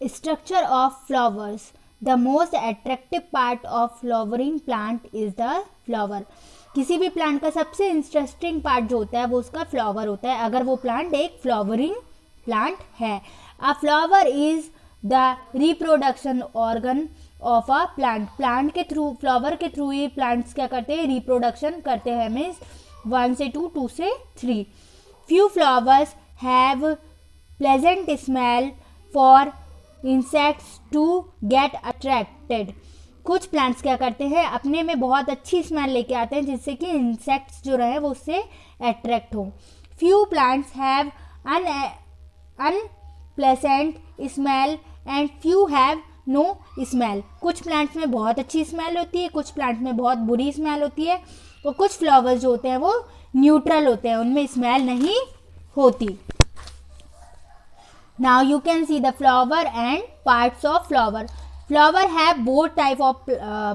Structure of flowers. The most attractive part of flowering plant is the flower. किसी भी plant का सबसे interesting part जो होता है वो उसका फ्लावर होता है, अगर वो प्लांट एक फ्लावरिंग प्लांट है. अ flower is the reproduction organ of a plant. Plant के थ्रू, फ्लावर के थ्रू ही प्लांट्स क्या करते हैं, रिप्रोडक्शन करते हैं. मीन्स 1 से 2, 2 से 3. Few flowers have pleasant smell for insects to get attracted. कुछ प्लांट्स क्या करते हैं, अपने में बहुत अच्छी स्मेल लेके आते हैं जिससे कि इंसेक्ट्स जो रहे वो उससे अट्रैक्ट हो. Few plants have unpleasant smell and few have no smell. कुछ प्लांट्स में बहुत अच्छी स्मेल होती है, कुछ प्लांट्स में बहुत बुरी स्मेल होती है, और कुछ फ्लावर्स जो होते हैं वो न्यूट्रल होते हैं, उनमें स्मेल नहीं होती. Now you can see the flower and parts of flower. Flower have both type of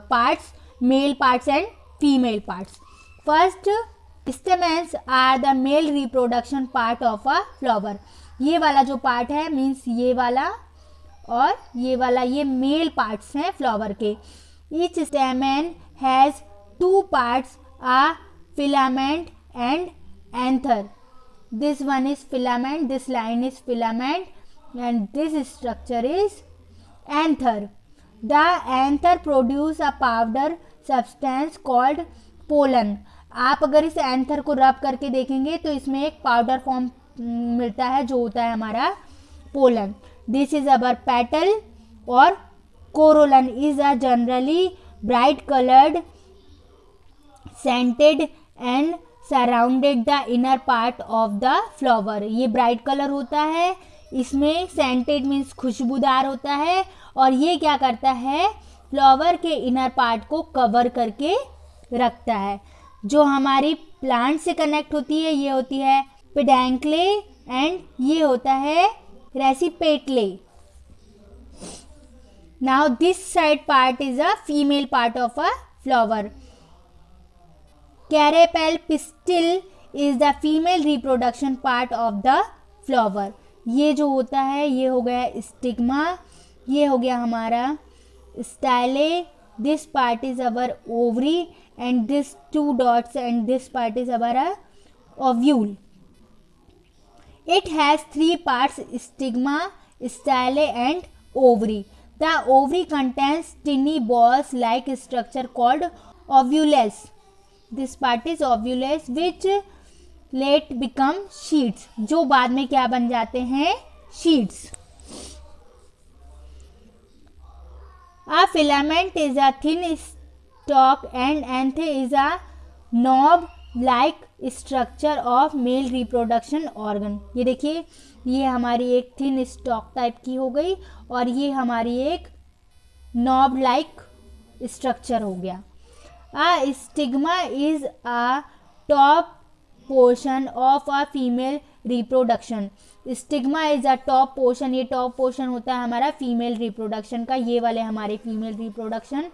parts, male parts and female parts. First, stamens are the male reproduction part of a flower. ये वाला जो part है means ये वाला और ये वाला, ये मेल पार्ट्स हैं फ्लावर के. Each stamen has 2 parts, a filament and anther. This one is filament, this line is filament, and this structure is anther. The anther produce a powder substance called pollen. आप अगर इस anther को रब करके देखेंगे तो इसमें एक पाउडर फॉर्म मिलता है जो होता है हमारा pollen. This is our petal और corolla is a generally bright coloured, scented and surrounded the inner part of the flower. ये ब्राइट कलर होता है, इसमें सेंटेड मीन्स खुशबूदार होता है, और ये क्या करता है, फ्लावर के इनर पार्ट को कवर करके रखता है. जो हमारी प्लांट से कनेक्ट होती है ये होती है पेडैंक्ले एंड ये होता है receptacle. Now this side part is a female part of a flower. Carpel pistil is the female reproduction part of the flower. ये जो होता है ये हो गया स्टिग्मा, ये हो गया हमारा style. This part is our ovary and this 2 dots and this part is our ovule. It has 3 parts, stigma, style and ovary. The ovary contains tiny balls like structure called ovules. This part is ovules which later become seeds, जो बाद में क्या बन जाते हैं, seeds. A filament is a thin stalk and anther is a knob like structure of male reproduction organ. ये देखिए, ये हमारी एक थिन स्टॉक टाइप की हो गई और ये हमारी एक नॉब लाइक स्ट्रक्चर हो गया. A stigma is a top portion of a female reproduction. Stigma is a top portion, ये टॉप पोर्शन होता है हमारा फीमेल रिप्रोडक्शन का. ये वाले हमारे फीमेल रिप्रोडक्शन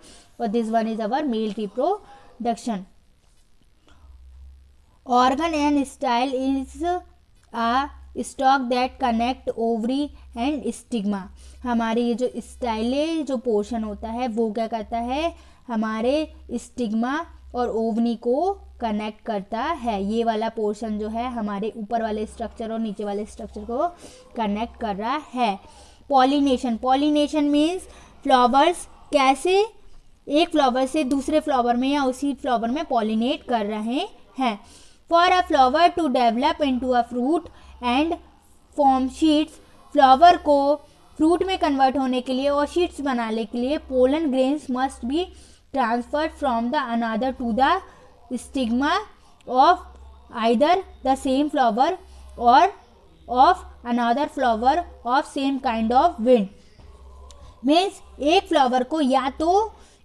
और this one is our male reproduction. Organ and style is a stalk that connect ovary and stigma. हमारे ये जो स्टाइले जो पोर्शन होता है वो क्या करता है, हमारे स्टिग्मा और ओवनी को कनेक्ट करता है. ये वाला पोर्शन जो है हमारे ऊपर वाले स्ट्रक्चर और नीचे वाले स्ट्रक्चर को कनेक्ट कर रहा है. पॉलिनेशन. पॉलिनेशन मीन्स फ्लावर्स कैसे एक फ्लावर से दूसरे फ्लावर में या उसी फ्लावर में पॉलिनेट कर रहे हैं. For a flower to develop into a fruit and form seeds. Flower को फ्रूट में कन्वर्ट होने के लिए और शीट्स बनाने के लिए pollen grains must be transferred from the anther to the stigma of either the same flower or of another flower of same kind of wind. Means एक फ्लावर को या तो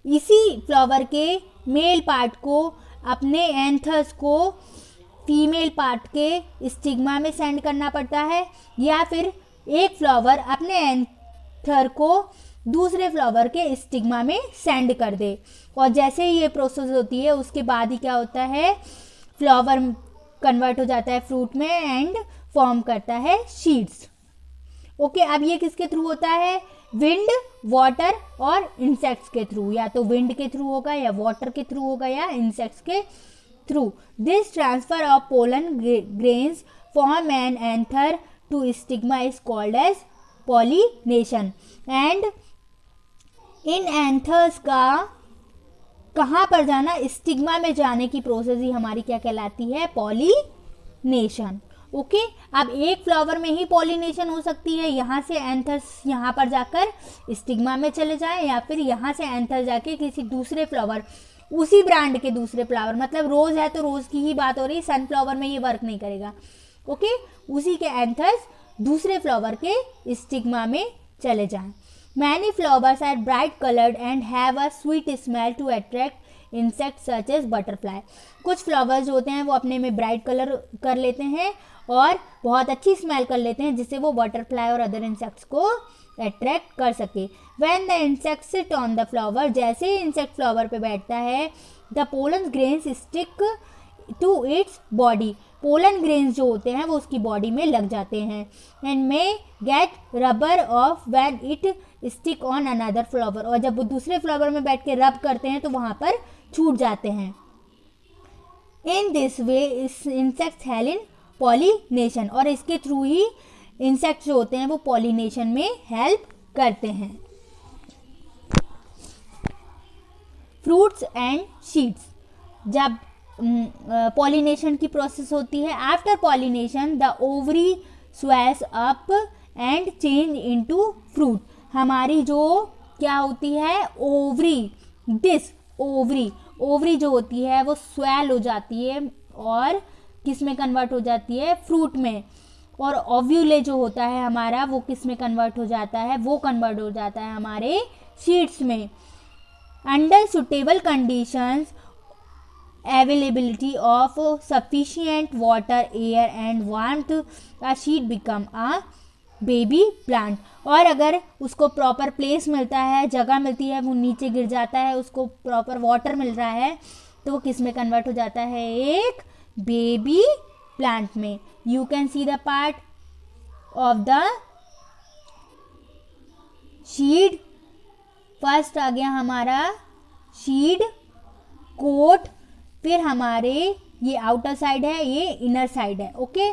इसी फ्लावर के मेल पार्ट को अपने एंथर्स को female part के स्टिग्मा में सेंड करना पड़ता है, या फिर एक फ्लावर अपने एंथर को दूसरे फ्लावर के स्टिग्मा में सेंड कर दे. और जैसे ही ये प्रोसेस होती है उसके बाद ही क्या होता है, फ्लावर कन्वर्ट हो जाता है फ्रूट में एंड फॉर्म करता है शीड्स. ओके, अब ये किसके थ्रू होता है? विंड, वाटर और इंसेक्ट्स के थ्रू। या तो विंड के थ्रू होगा, या वाटर के थ्रू होगा, या इंसेक्ट्स के थ्रू। This transfer of pollen grains from an anther to stigma is called as pollination. And in anthers का कहाँ पर जाना? स्टिग्मा में जाने की प्रोसेस ही हमारी क्या कहलाती है? पॉलिनेशन। ओके, अब एक फ्लावर में ही पॉलिनेशन हो सकती है, यहाँ से एंथर्स यहाँ पर जाकर स्टिग्मा में चले जाएं, या फिर यहाँ से एंथर जाके किसी दूसरे फ्लावर, उसी ब्रांड के दूसरे फ्लावर, मतलब रोज है तो रोज की ही बात हो रही, सनफ्लावर में ये वर्क नहीं करेगा। ओके, उसी के एंथर्स दूसरे फ्लावर के स्टिग्मा में चले जाएं। Many flowers are bright colored and have a sweet smell to attract insects such as butterfly. कुछ फ्लावर्स होते हैं वो अपने में ब्राइट कलर कर लेते हैं और बहुत अच्छी स्मेल कर लेते हैं, जिससे वो बटरफ्लाई और अदर इंसेक्ट्स को अट्रैक्ट कर सके। When the insect sit on the flower, जैसे ही इंसेक्ट फ्लावर पे बैठता है, the pollen grains stick to its body. Pollen grains जो होते हैं वो उसकी बॉडी में लग जाते हैं। And may gate rubber of when it stick on another flower, और जब वो दूसरे फ्लावर में बैठ के रब करते हैं तो वहाँ पर छूट जाते हैं। In this way insects help in pollination, और इसके थ्रू ही इंसेक्ट्स जो होते हैं वो पॉलिनेशन में हेल्प करते हैं। फ्रूट्स एंड सीड्स, जब पॉलिनेशन की प्रोसेस होती है, after pollination the ovary swells up and change into fruit. हमारी जो क्या होती है? ओवरी, दिस ओवरी जो होती है वो स्वेल हो जाती है और किस में कन्वर्ट हो जाती है? फ्रूट में। और ओव्यूले जो होता है हमारा वो किस में कन्वर्ट हो जाता है? वो कन्वर्ट हो जाता है हमारे सीड्स में। Under suitable conditions, availability of sufficient water, air and warmth, a seed become a baby plant. और अगर उसको प्रॉपर प्लेस मिलता है, जगह मिलती है, वो नीचे गिर जाता है, उसको प्रॉपर वाटर मिल रहा है, तो वो किस में कन्वर्ट हो जाता है? एक बेबी प्लांट में। You can see the part of the seed. First आ गया हमारा सीड कोट, फिर हमारे ये आउटर साइड है, ये इनर साइड है। Okay,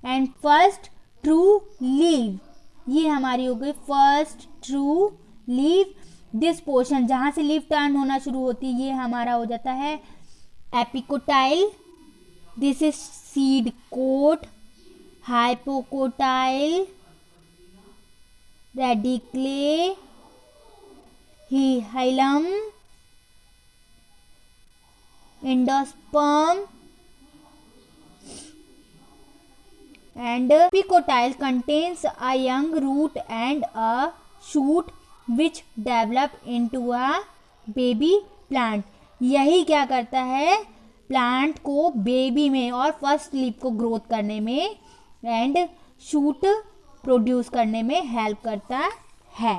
and first true leave, ये हमारी हो गई first true leave. This portion जहाँ से लीव टर्न होना शुरू होती है ये हमारा हो जाता है epicotyl. This is seed coat, hypocotyl, radicle, hilum, endosperm, and epicotyle contains a young root and a shoot which develop into a baby plant. यही क्या करता है? प्लांट को बेबी में और फर्स्ट लीफ को ग्रोथ करने में एंड शूट प्रोड्यूस करने में हेल्प करता है।